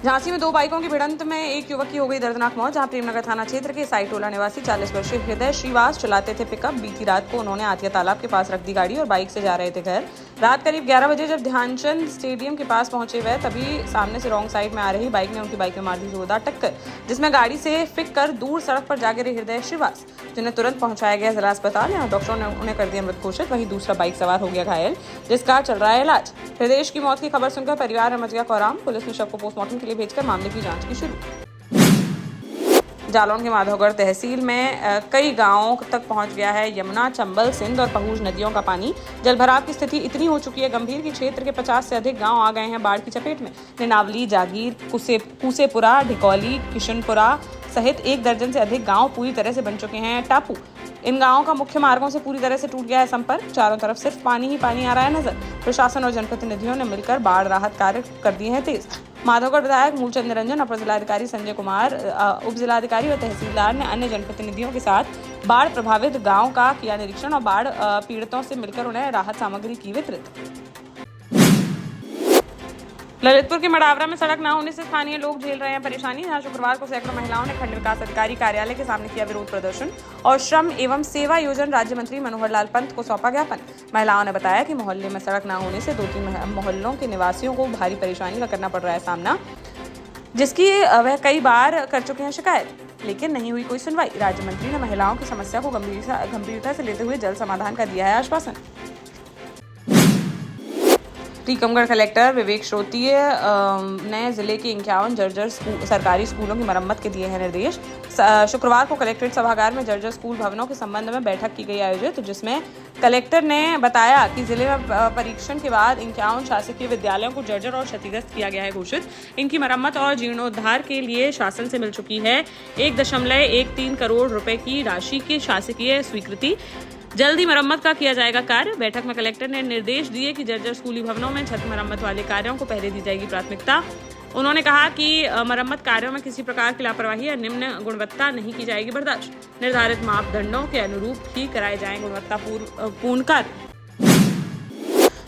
झांसी में दो बाइकों की भिड़ंत में एक युवक की हो गई दर्दनाक मौत। जहां प्रेमनगर थाना क्षेत्र के साईटोला निवासी 40 वर्षीय हृदय श्रीवास चलाते थे पिकअप। बीती रात को उन्होंने आतिया तालाब के पास रख दी गाड़ी और बाइक से जा रहे थे घर। रात करीब 11 बजे जब ध्यानचंद स्टेडियम के पास पहुंचे वह, तभी सामने से रॉन्ग साइड में आ रही बाइक ने उनकी बाइक में मार दी जोरदार टक्कर, जिसमें गाड़ी से फिक कर दूर सड़क पर जा गिरे हृदय श्रीवास, जिन्हें तुरंत पहुंचाया गया जिला अस्पताल। यहाँ डॉक्टरों ने उन्हें कर दिया मृत घोषित। वहीं दूसरा बाइक सवार हो गया घायल, जिसका चल रहा है इलाज। हृदय की मौत की खबर सुनकर परिवार में मच गया कोहराम। पुलिस ने शव को पोस्टमार्टम के लिए भेजकर मामले की जांच की शुरू। जालौन के माधवगढ़ तहसील में कई गांवों तक पहुंच गया है यमुना, चंबल, सिंध और पहूज नदियों का पानी। जलभराव की स्थिति इतनी हो चुकी है गंभीर कि क्षेत्र के 50 से अधिक गांव आ गए हैं बाढ़ की चपेट में। निनावली, जागीर, कुसेपुरा, ढिकौली, किशनपुरा सहित 1 दर्जन से अधिक गांव पूरी तरह से बन चुके हैं टापू। इन गांवों का मुख्य मार्गों से पूरी तरह से टूट गया है संपर्क। चारों तरफ सिर्फ पानी ही पानी आ रहा है नजर। प्रशासन और जनप्रतिनिधियों ने मिलकर बाढ़ राहत कार्य कर दिए हैं तेज। माधवगढ़ विधायक मूलचंद निरंजन, अपर जिलाधिकारी संजय कुमार, उप जिलाधिकारी और तहसीलदार ने अन्य जनप्रतिनिधियों के साथ बाढ़ प्रभावित गांव का किया निरीक्षण और बाढ़ पीड़ितों से मिलकर उन्हें राहत सामग्री की वितरित। ललितपुर के मडावरा में सड़क न होने से स्थानीय लोग झेल रहे हैं परेशानी। जहां शुक्रवार को सैकड़ों महिलाओं ने खंड विकास अधिकारी कार्यालय के सामने किया विरोध प्रदर्शन और श्रम एवं सेवा योजना राज्य मंत्री मनोहर लाल पंत को सौंपा ज्ञापन। महिलाओं ने बताया कि मोहल्ले में सड़क न होने से 2-3 मोहल्लों के निवासियों को भारी परेशानी का करना पड़ रहा है सामना, जिसकी वह कई बार कर चुके हैं शिकायत, लेकिन नहीं हुई कोई सुनवाई। राज्य मंत्री ने महिलाओं की समस्या को गंभीरता से लेते हुए जल्द समाधान का दिया है आश्वासन। टीकमगढ़ कलेक्टर विवेक श्रोतीय ने जिले के 51 जर्जर सरकारी स्कूलों की मरम्मत के दिए हैं निर्देश। शुक्रवार को कलेक्ट्रेट सभागार में जर्जर स्कूल भवनों के संबंध में बैठक की गई आयोजित, जिसमें कलेक्टर ने बताया कि जिले में परीक्षण के बाद 51 शासकीय विद्यालयों को जर्जर और क्षतिग्रस्त किया गया है घोषित। इनकी मरम्मत और जीर्णोद्धार के लिए शासन से मिल चुकी है 1.13 करोड़ रुपए की राशि की शासकीय स्वीकृति। जल्दी मरम्मत का किया जाएगा कार्य। बैठक में कलेक्टर ने निर्देश दिए कि जर्जर स्कूली भवनों में छत मरम्मत वाले कार्यों को पहले दी जाएगी प्राथमिकता। उन्होंने कहा कि मरम्मत कार्यों में किसी प्रकार की लापरवाही या निम्न गुणवत्ता नहीं की जाएगी बर्दाश्त। निर्धारित मापदंडों के अनुरूप ही कराए जाएं गुणवत्तापूर्ण कार्य।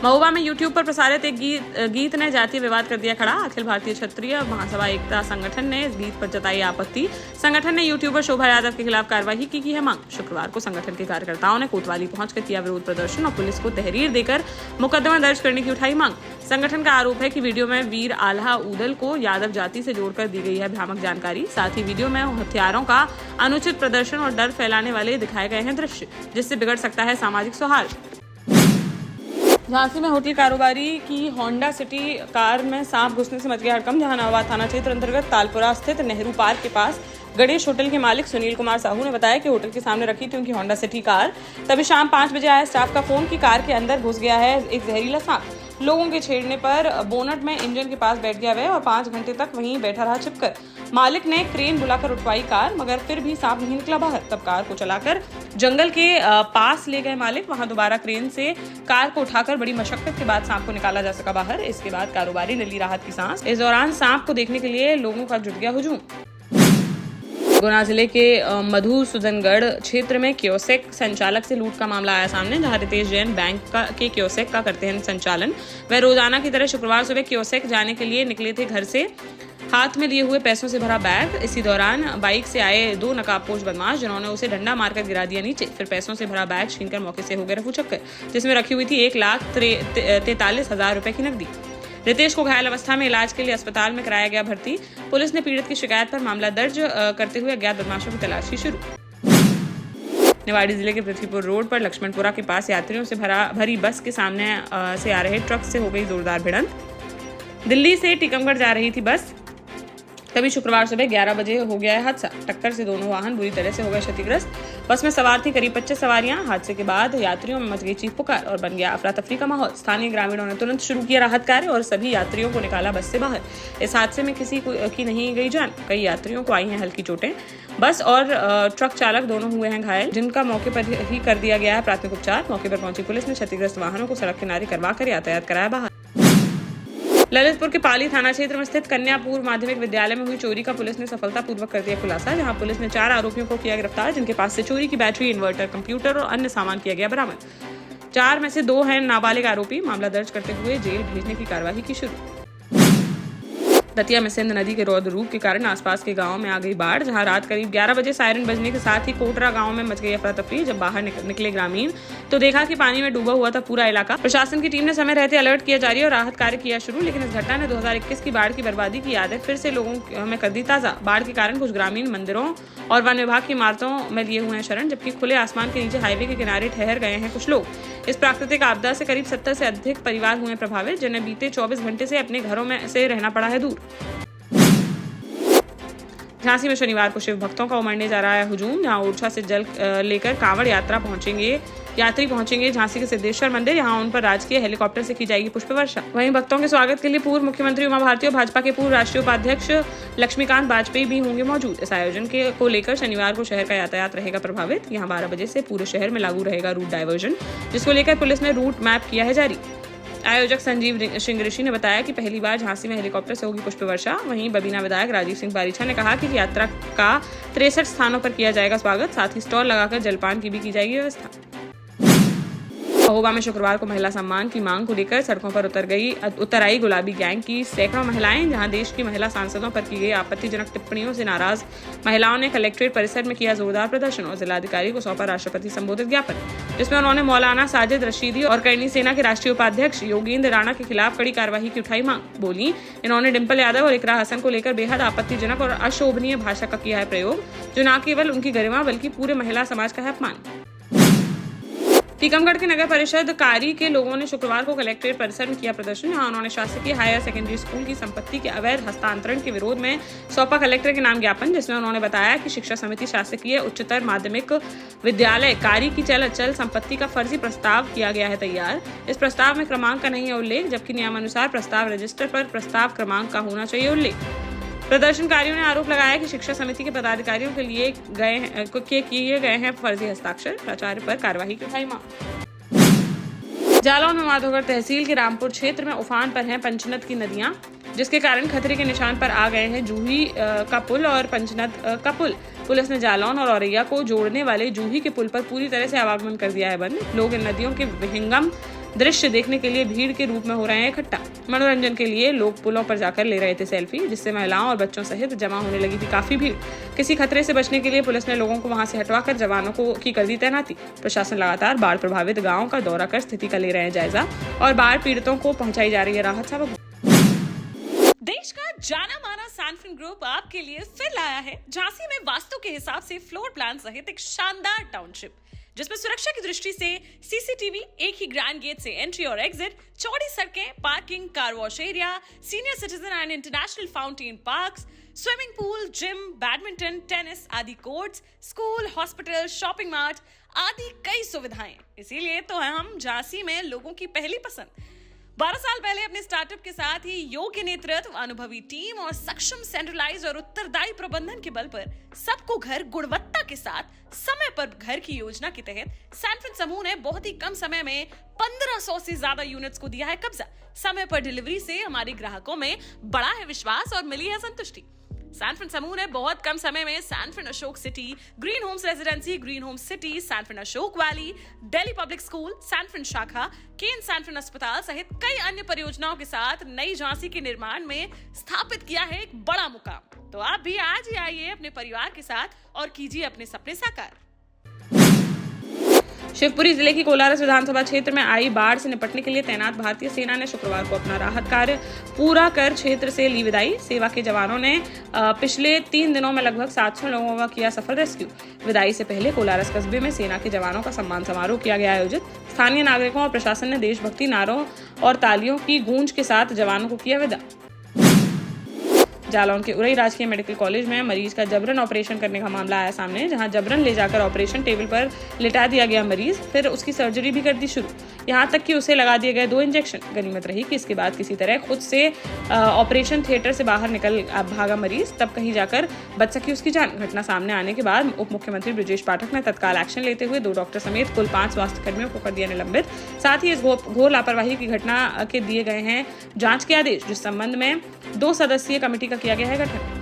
महोबा में यूट्यूब पर प्रसारित एक गीत ने जातीय विवाद कर दिया खड़ा। अखिल भारतीय क्षत्रिय महासभा एकता संगठन ने इस गीत पर जताई आपत्ति। संगठन ने यूट्यूबर शोभा यादव के खिलाफ कार्रवाई की है मांग। शुक्रवार को संगठन के कार्यकर्ताओं ने कोतवाली पहुंचकर किया विरोध प्रदर्शन और पुलिस को तहरीर देकर मुकदमा दर्ज करने की उठाई मांग। संगठन का आरोप है कि वीडियो में वीर आल्हा ऊदल को यादव जाति से जोड़कर दी गई है भ्रामक जानकारी। साथ ही वीडियो में हथियारों का अनुचित प्रदर्शन और डर फैलाने वाले दिखाए गए हैं दृश्य, जिससे बिगड़ सकता है सामाजिक सौहार्द। झांसी में होटल कारोबारी की होंडा सिटी कार में सांप घुसने से मच गया हड़कंप। जहानाबाद थाना क्षेत्र अंतर्गत तालपुरा स्थित नेहरू पार्क के पास गणेश होटल के मालिक सुनील कुमार साहू ने बताया कि होटल के सामने रखी थी उनकी होंडा सिटी कार। तभी शाम 5 बजे आया स्टाफ का फोन कि कार के अंदर घुस गया है एक जहरीला सांप। लोगों के छेड़ने पर बोनट में इंजन के पास बैठ गया वह और 5 घंटे तक वहीं बैठा रहा छिपकर। मालिक ने क्रेन बुलाकर उठवाई कार, मगर फिर भी सांप नहीं निकला बाहर। तब कार को चलाकर जंगल के पास ले गए मालिक। वहां दोबारा क्रेन से कार को उठाकर बड़ी मशक्कत के बाद सांप को निकाला जा सका बाहर। इसके बाद कारोबारी ने ली राहत की सांस। इस दौरान सांप को देखने के लिए लोगों का जुट गया हुजूम। गुना जिले के मधुसूदनगढ़ क्षेत्र में कियोस्क संचालक से लूट का मामला आया सामने। जहां रितेश जैन बैंक के कियोस्क का करते हैं संचालन। वह रोजाना की तरह शुक्रवार सुबह कियोस्क जाने के लिए निकले थे घर से, हाथ में लिए हुए पैसों से भरा बैग। इसी दौरान बाइक से आए 2 नकाबपोश बदमाश, जिन्होंने उसे डंडा मारकर गिरा दिया नीचे। फिर पैसों से भरा बैग छीनकर मौके से हो गए रफू चक्कर, जिसमें रखी हुई थी 1,43,000 रुपए की नकदी। रितेश को घायल अवस्था में इलाज के लिए अस्पताल में कराया गया भर्ती। पुलिस ने पीड़ित की शिकायत पर मामला दर्ज करते हुए अज्ञात बदमाशों की तलाशी शुरू। निवाड़ी जिले के पृथ्वीपुर रोड पर लक्ष्मणपुरा के पास यात्रियों से भरी बस के सामने से आ रहे ट्रक से हो गई जोरदार भिड़ंत। दिल्ली से टीकमगढ़ जा रही थी बस, तभी शुक्रवार सुबह 11 बजे हो गया है हादसा। टक्कर से दोनों वाहन बुरी तरह से हो गए क्षतिग्रस्त। बस में सवार थी करीब 25 सवारियां। हादसे के बाद यात्रियों में मच गई चीख पुकार और बन गया अफरा तफरी का माहौल। स्थानीय ग्रामीणों ने तुरंत शुरू किया राहत कार्य और सभी यात्रियों को निकाला बस से बाहर। इस हादसे में किसी की नहीं गई जान। कई यात्रियों को आई हैं हल्की चोटें। बस और ट्रक चालक दोनों हुए हैं घायल, जिनका मौके पर ही कर दिया गया है प्राथमिक उपचार। मौके पर पहुंची पुलिस ने क्षतिग्रस्त वाहनों को सड़क किनारे करवाकर यातायात कराया बाहर। ललितपुर के पाली थाना क्षेत्र में स्थित कन्यापुर माध्यमिक विद्यालय में हुई चोरी का पुलिस ने सफलतापूर्वक कर दिया खुलासा। जहां पुलिस ने 4 आरोपियों को किया गिरफ्तार, जिनके पास से चोरी की बैटरी, इन्वर्टर, कंप्यूटर और अन्य सामान किया गया बरामद। 4 में से 2 हैं नाबालिग आरोपी। मामला दर्ज करते हुए जेल भेजने की कार्यवाही की शुरू। हथिया में सिंध नदी के रौद्र रूप के कारण आसपास के गांवों में आ गई बाढ़, जहां रात करीब 11 बजे सायरन बजने के साथ ही कोटरा गांव में मच गई अफरा तफरी। जब बाहर निकले ग्रामीण तो देखा कि पानी में डूबा हुआ था पूरा इलाका। प्रशासन की टीम ने समय रहते अलर्ट किया जारी और राहत कार्य किया शुरू, लेकिन इस घटना ने 2021 की बाढ़ की बर्बादी की यादें फिर से लोगों में कर दी ताजा। बाढ़ के कारण कुछ ग्रामीण मंदिरों और वन विभाग की इमारतों में लिए हुए हैं शरण, जबकि खुले आसमान के नीचे हाईवे के किनारे ठहर गए हैं कुछ लोग। इस प्राकृतिक आपदा से करीब 70 से अधिक परिवार हुए प्रभावित, जिन्हें बीते 24 घंटे से अपने घरों में से रहना पड़ा है दूर। झांसी में शनिवार को शिव भक्तों का उमड़ने जा रहा है हुजूम, जहां ओरछा से जल लेकर कांवड़ यात्री पहुंचेंगे झांसी के सिद्धेश्वर मंदिर। यहां उन पर राजकीय हेलीकॉप्टर से की जाएगी पुष्प वर्षा। वहीं भक्तों के स्वागत के लिए पूर्व मुख्यमंत्री उमा भारती और भाजपा के पूर्व राष्ट्रीय उपाध्यक्ष लक्ष्मीकांत वाजपेयी भी होंगे मौजूद। इस आयोजन को लेकर शनिवार को शहर का यातायात रहेगा प्रभावित। यहां 12 बजे से पूरे शहर में लागू रहेगा रूट डायवर्जन, जिसको लेकर पुलिस ने रूट मैप किया है जारी। आयोजक संजीव सिंह ऋषि ने बताया कि पहली बार झांसी में हेलीकॉप्टर से होगी पुष्प वर्षा। वहीं बबीना विधायक राजीव सिंह बारीछा ने कहा कि यात्रा का 63 स्थानों पर किया जाएगा स्वागत, साथ ही स्टॉल लगाकर जलपान की भी की जाएगी व्यवस्था। महोबा में शुक्रवार को महिला सम्मान की मांग को लेकर सड़कों पर उतर आई गुलाबी गैंग की सैकड़ों महिलाएं, जहां देश की महिला सांसदों पर की गई आपत्तिजनक टिप्पणियों से नाराज महिलाओं ने कलेक्ट्रेट परिसर में किया जोरदार प्रदर्शन और जिलाधिकारी को सौंपा राष्ट्रपति संबोधित ज्ञापन, जिसमें उन्होंने मौलाना साजिद रशीदी और करणी सेना के राष्ट्रीय उपाध्यक्ष योगेंद्र राणा के खिलाफ कड़ी कार्रवाई की उठाई मांग। बोली इन्होंने डिंपल यादव और इकरा हसन को लेकर बेहद आपत्तिजनक और अशोभनीय भाषा का किया है प्रयोग, जो न केवल उनकी गरिमा बल्कि पूरे महिला समाज का है अपमान। टीकमगढ़ के नगर परिषद कारी के लोगों ने शुक्रवार को कलेक्ट्रेट परिसर में किया प्रदर्शन, जहां उन्होंने शासकीय हायर सेकेंडरी स्कूल की संपत्ति के अवैध हस्तांतरण के विरोध में सौंपा कलेक्टर के नाम ज्ञापन, जिसमें उन्होंने बताया कि शिक्षा समिति शासकीय उच्चतर माध्यमिक विद्यालय कारी की चल अचल संपत्ति का फर्जी प्रस्ताव किया गया है तैयार। इस प्रस्ताव में क्रमांक का नहीं है उल्लेख, जबकि नियमानुसार प्रस्ताव रजिस्टर पर प्रस्ताव क्रमांक का होना चाहिए उल्लेख। प्रदर्शनकारियों ने आरोप लगाया कि शिक्षा समिति के पदाधिकारियों के लिए किए गए हैं फर्जी हस्ताक्षर, प्राचार्य पर कार्रवाई की उठाई मांग। जालौन में माधोगढ़ तहसील के रामपुर क्षेत्र में उफान पर हैं पंचनद की नदियां, जिसके कारण खतरे के निशान पर आ गए हैं जूही का पुल और पंचनद का पुल। पुलिस ने जालौन और औरैया को जोड़ने वाले जूही के पुल पर पूरी तरह से आवागमन कर दिया है बंद। लोग इन नदियों के विहंगम दृश्य देखने के लिए भीड़ के रूप में हो रहे हैं इकट्ठा। मनोरंजन के लिए लोग पुलों पर जाकर ले रहे थे सेल्फी, जिससे महिलाओं और बच्चों सहित जमा होने लगी थी काफी भीड़। किसी खतरे से बचने के लिए पुलिस ने लोगों को वहां से हटवाकर जवानों की कर दी तैनाती। प्रशासन लगातार बाढ़ प्रभावित गाँव का दौरा कर स्थिति का ले रहे हैं जायजा और बाढ़ पीड़ितों को पहुंचाई जा रही है राहत सामग्री। देश का जाना माना सैनफिन ग्रुप आपके लिए फिर लाया है झांसी में वास्तु के हिसाब से फ्लोर प्लान सहित एक शानदार टाउनशिप, जिसमें सुरक्षा की दृष्टि से सीसीटीवी, एक ही ग्रैंड गेट से एंट्री और एग्जिट, चौड़ी सड़कें, parking, car wash area, senior citizen and international fountain parks, swimming pool, gym, badminton, tennis आदि courts, school, hospital, shopping mart आदि कई सुविधाएं। इसीलिए तो हम झांसी में लोगों की पहली पसंद। 12 साल पहले अपने स्टार्टअप के साथ ही योग्य नेतृत्व, अनुभवी टीम और सक्षम सेंट्रलाइज और उत्तरदायी प्रबंधन के बल पर सबको घर गुणवत्ता के साथ समय पर घर की योजना के तहत सैनफिन समूह ने बहुत ही कम समय में 1500 से ज्यादा यूनिट्स को दिया है कब्जा। समय पर डिलीवरी से हमारे ग्राहकों में बड़ा है विश्वास और मिली है संतुष्टि। सैनफिन समूह ने बहुत कम समय में Sanfin Ashok city, green homes residency, green homes city, Sanfin Ashok valley, Delhi public school, Sanfin शाखा, केन सैनफिन अस्पताल सहित कई अन्य परियोजनाओं के साथ नई झांसी के निर्माण में स्थापित किया है एक बड़ा मुकाम। तो आप भी आज ही आइए अपने परिवार के साथ और कीजिए अपने सपने साकार। शिवपुरी जिले की कोलारस विधानसभा क्षेत्र में आई बाढ़ से निपटने के लिए तैनात भारतीय सेना ने शुक्रवार को अपना राहत कार्य पूरा कर क्षेत्र से ली विदाई। सेवा के जवानों ने पिछले 3 दिनों में लगभग 700 लोगों का किया सफल रेस्क्यू। विदाई से पहले कोलारस कस्बे में सेना के जवानों का सम्मान समारोह किया गया आयोजित। स्थानीय नागरिकों और प्रशासन ने देशभक्ति नारों और तालियों की गूंज के साथ जवानों को किया विदा। जालौन के उरई राजकीय मेडिकल कॉलेज में मरीज का जबरन ऑपरेशन करने का मामला आया सामने, जहां जबरन ले जाकर ऑपरेशन टेबल पर लिटा दिया गया मरीज, फिर उसकी सर्जरी भी कर दी शुरू, यहां तक कि उसे लगा दिए गए 2 इंजेक्शन। गनीमत रही कि इसके बाद किसी तरह खुद से ऑपरेशन थिएटर से बाहर निकल भागा मरीज, तब कहीं जाकर बच सकी उसकी जान। घटना सामने आने के बाद उप मुख्यमंत्री ब्रजेश पाठक ने तत्काल एक्शन लेते हुए 2 डॉक्टर समेत कुल 5 स्वास्थ्य कर्मियों को कर दिया निलंबित। साथ ही इस घोर लापरवाही की घटना के दिए गए हैं जांच के आदेश, जिस संबंध में 2 सदस्यीय कमेटी का किया गया है गठन।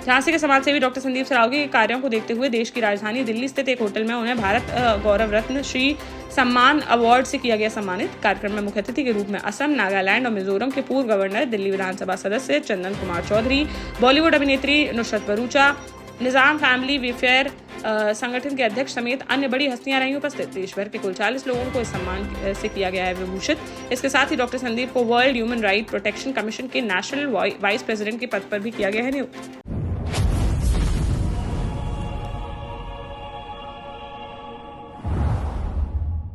झांसी के समाजसेवी डॉक्टर संदीप सरावगी के कार्यों को देखते हुए देश की राजधानी दिल्ली स्थित एक होटल में उन्हें भारत गौरव रत्न श्री सम्मान अवार्ड से किया गया सम्मानित। कार्यक्रम में मुख्य अतिथि के रूप में असम, नागालैंड और मिजोरम के पूर्व गवर्नर, दिल्ली विधानसभा सदस्य चंदन कुमार चौधरी, बॉलीवुड अभिनेत्री नुसरत भरूचा, निजाम फैमिली वेलफेयर संगठन के अध्यक्ष समेत अन्य बड़ी हस्तियां रही उपस्थित। देश भर के कुल 40 लोगों को इस सम्मान से किया गया है विभूषित। इसके साथ ही डॉक्टर संदीप को world human right protection commission के नेशनल वाइस प्रेसिडेंट के पद पर भी किया गया है नियुक्त।